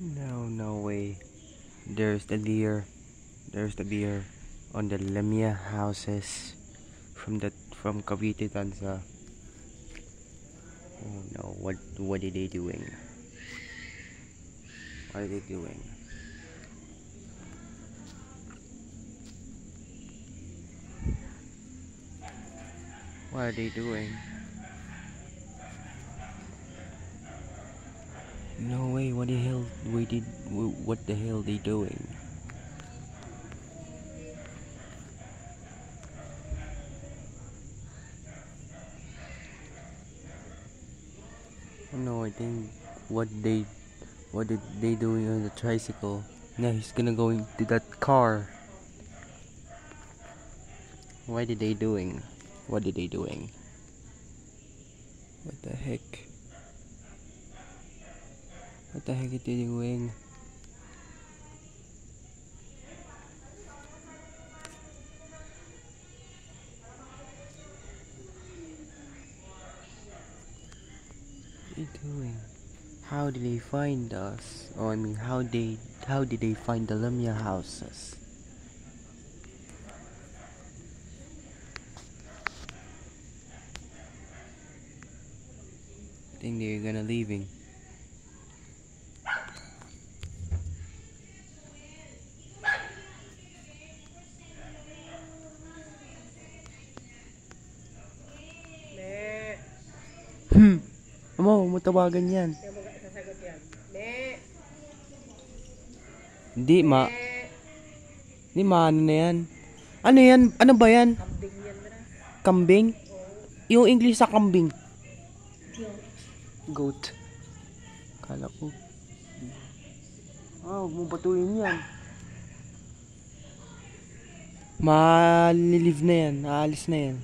No, no way. There's the deer. There's the deer on the Lamia houses from Cavite, Tanza. Oh no, what are they doing? What are they doing? What are they doing? No way, what the hell what the hell they doing? No, I think what they what did they doing on the tricycle? No, he's gonna go into that car. What did they doing? What did they doing? What the heck? What the heck are they doing? What are they doing? How did they find us? Oh, I mean, how did they find the Lamia houses? I think they're gonna leaving. Mo tawagan yan. Sasagot yan. Hindi ano na yan? Ano yan? Ano ba yan? Kambing yan na. Kambing? Yung English sa kambing. Goat. Kala ko. Huwag mo batuin yan. Malilive na yan. Aalis na yan.